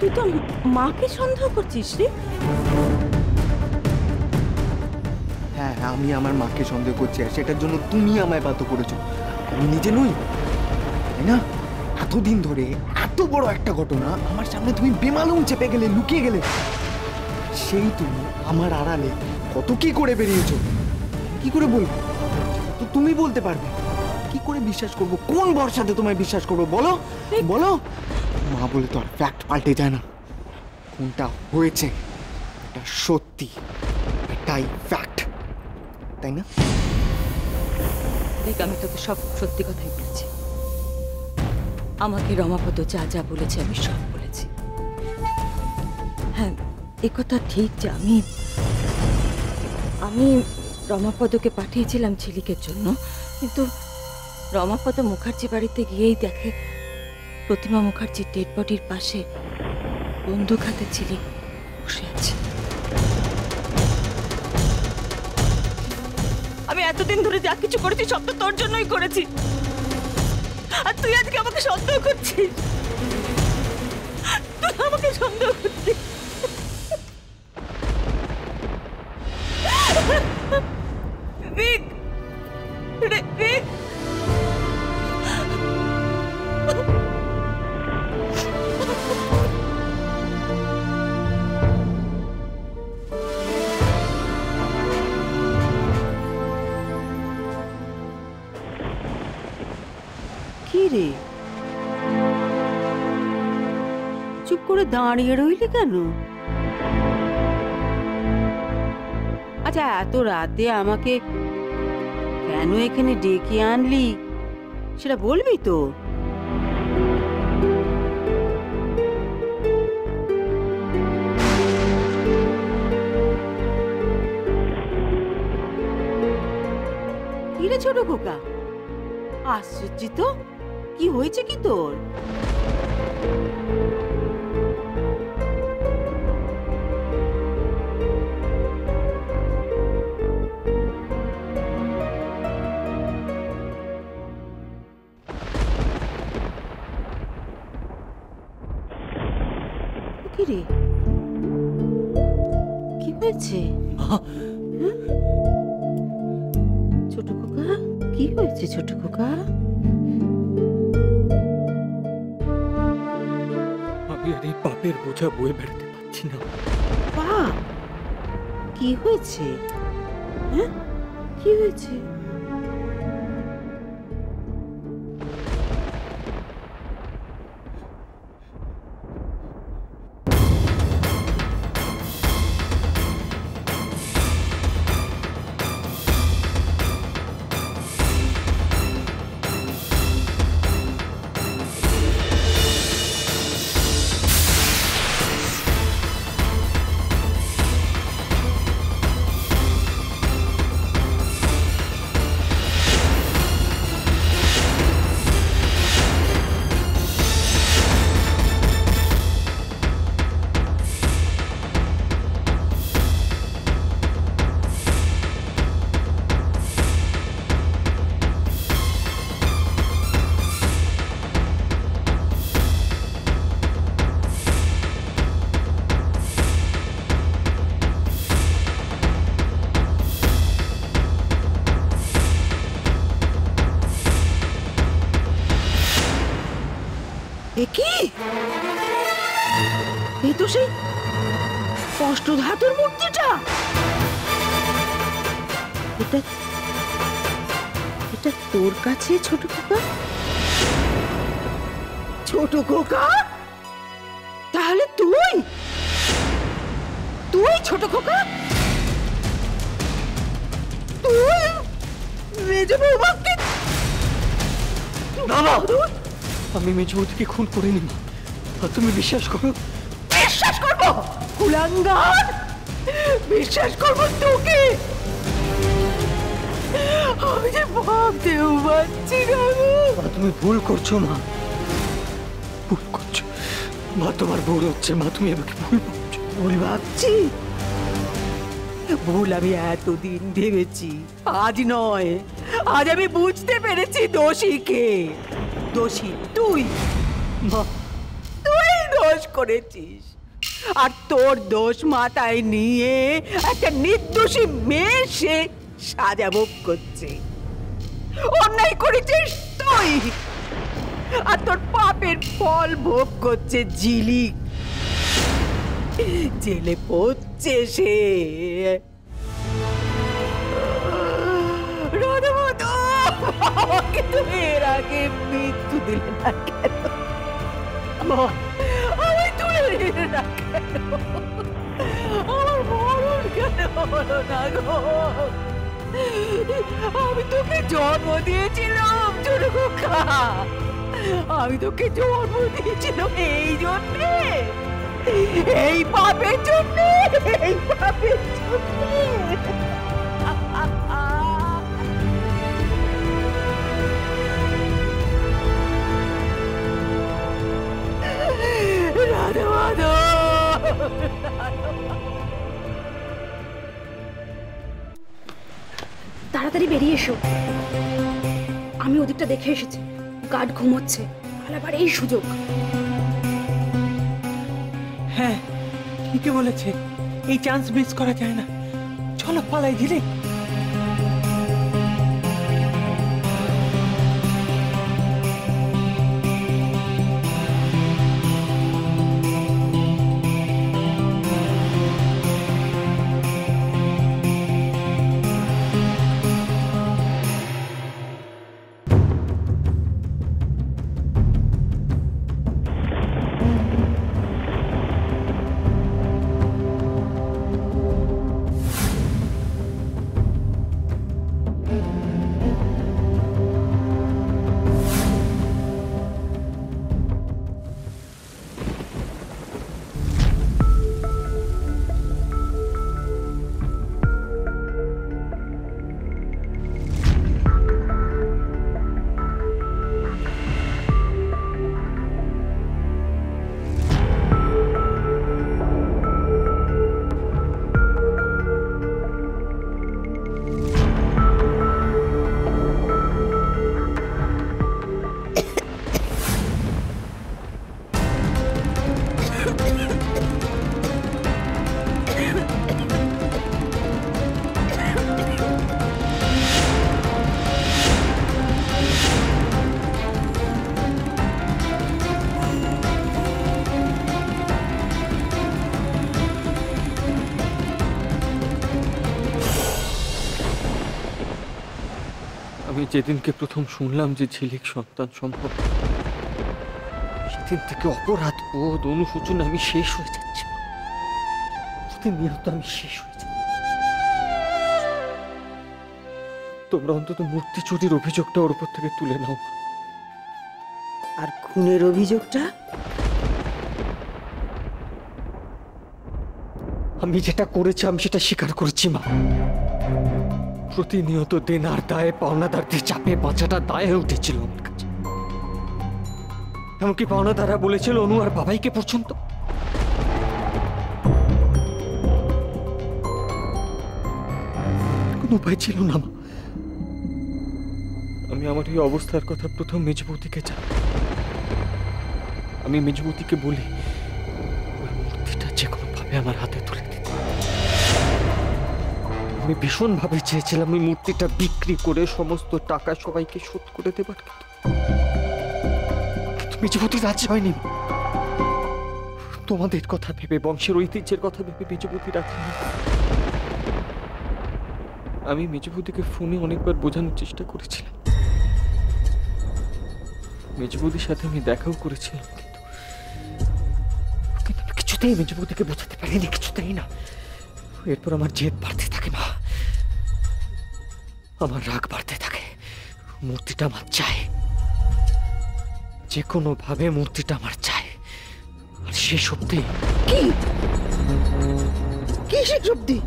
তুই তো মাকে সন্দেহ করছিস রে? হ্যাঁ, আমি আমার মাকে সন্দেহ করছি, আর সেটার জন্য তুমি আমায় বাধ্য করেছো। আমি নিজে নই, তাই না? এতদিন ধরে এত বড় একটা ঘটনা আমার সামনে তুমি বেমালুম চেপে গেলে, লুকিয়ে গেলে। সেই তুমি আমার আড়ালে কত কি করে বেরিয়েছো, কি করে বলবো? তো তুমি বলতে পারবে। কি করে বিশ্বাস করবো, কোন ভরসাতে তোমায় বিশ্বাস করবো বলো বলো? মা বলে তো আর ফ্যাক্ট পাল্টে যায় না। কোনটা হয়েছে এটা সত্যি, এটাই ফ্যাক্ট, তাই না? দেখ, আমি তোকে সব সত্যি কথাই বলেছি। আমাকে রমাপদ যা যা বলেছে আমি সব বলেছি। হ্যাঁ, একথা ঠিক যে আমি রমাপদকে পাঠিয়েছিলাম ঝিলিকের জন্য, কিন্তু রমাপদ মুখার্জি বাড়িতে গিয়েই দেখে প্রতিমা মুখার্জির ডেড বডির পাশে বন্দুক হাতে ঝিলিক বসে আছে। আমি এতদিন ধরে যা কিছু করেছি সব তো তোর জন্যই করেছি, আর তুই আজকে আমাকে সন্দেহ করছিস। তুই আমাকে সন্দেহ করছিস। রিক, রিক, কি রে, চুপ করে দাঁড়িয়ে রইলি কেন? আচ্ছা, এত রাতে আমাকে কেন এখানে ডেকে আনলি সেটা বলবি তো? কি রে ছোট খোকা, আশ্চর্য তো, কি হয়েছে কি তোর? কি রে, কি হয়েছে? ছোট খোকা, কি হয়েছে ছোট খোকা? আমি আর এই পাপের বোঝা বয়ে বেড়াতে পারছি না। পাপ? কি হয়েছে? হ্যাঁ, কি হয়েছে? এই তো সেই স্পষ্ট ধাতুর মূর্তিটা। এটা এটা তোর কাছে ছোট খোকা? ছোট খোকা, তাহলে তুই তুই ছোট খোকা, তুই মেজো বৌমাকে? না না, আমি মেজো বৌদিকে খুন করিনি। তুমি বিশ্বাস করো। বিশ্বাস করবো? কুলাঙ্গার, বিশ্বাস করবো তোকে? আমি যে ভাবতেও পারছি না। তুমি ভুল করছো মা, ভুল করছো মা। তোমার ভুল হচ্ছে মা, তুমি আমাকে ভুল ভাবছো। ভুল ভাবছি? ভুল আমি এতদিন ভেবেছি, আজ নয়। আজ আমি বুঝতে পেরেছি দোষী কে। দোষী তুই। মা, তুই দোষ করেছিস, আর তোর দোষ মাথায় নিয়ে একটা নির্দোষী মেয়ে সে সাজা ভোগ করছে। অন্যায় করেছিস তুই, আর তোর পাপের ফল ভোগ করছে ঝিলিক। জেলে পড়ছে সে। রাধামাধব, আমাকে তুমি এর আগে মৃত্যু দিলে না কেন? আমি তুলে দিলে না কেন? আমার মরণ কেন হলো না গো? আমি তোকে জন্ম দিয়েছিলাম ছোট খোকা, আমি তোকে জন্ম দিয়েছিলাম এই জন্যে, এই পাপের জন্যে, এই পাপের জন্যে। রাধা মাধব, তাড়াতাড়ি বেরিয়ে এসো, আমি ওদিকটা দেখে এসেছি, গার্ড ঘুমোচ্ছে, আবার এই সুযোগ। হ্যাঁ ঠিকই বলেছে, এই চান্স মিস করা যায় না। চলো পালাই ঝিলিক। আমি যেদিনকে প্রথম শুনলাম যে ঝিলিক সন্তান সম্ভব, সেদিন থেকে অপরাধ বোধ, অনুশোচনা আমি শেষ হয়ে যাচ্ছি। প্রতিনিয়ত আমি শেষ হয়ে যাচ্ছি। তোমরা অন্তত মূর্তি চুরির অভিযোগটা ওর উপর থেকে তুলে নাও। আর খুনের অভিযোগটা? আমি যেটা করেছি আমি সেটা স্বীকার করেছি মা। প্রতিনিয়ত দেনার দায়ে পাওনাদারদের চাপে বাঁচাটা দায়ে উঠেছিল আমার কাছে। এমনকি পাওনাদাররা বলেছিল অনু আর বাবাইকে পর্যন্ত। কোনো উপায় ছিল না মা। আমি আমার এই অবস্থার কথা প্রথম মেজবৌতিকে জানাই। আমি মেজবৌতিকে বলি ওই মূর্তিটা যে কোনো ভাবে আমার হাতে তুলে দিতে। আমি ভীষণভাবে চেয়েছিলাম ওই মূর্তিটা বিক্রি করে সমস্ত টাকা সবাইকে শোধ করে দেবার, কিন্তু মেজবতী রাজি হয়নি। তোমাদের কথা ভেবে, বংশের ঐতিহ্যের কথা ভেবে মেজবতী রাজি হয়নি। আমি মেজবতীকে ফোনে অনেকবার বোঝানোর চেষ্টা করেছিলাম, মেজবতীর সাথে আমি দেখাও করেছিলাম, কিন্তু আমি কিছুতেই মেজবতীকে বোঝাতে পারিনি, কিছুতেই না। এরপর আমার জেদ বাড়তে থাকে মা, আমার রাগ বাড়তে থাকে। মূর্তিটা আমার চাই, যে কোনো ভাবে মূর্তিটা আমার চাই। আর শেষ অব্দি কি শেষ অব্দি?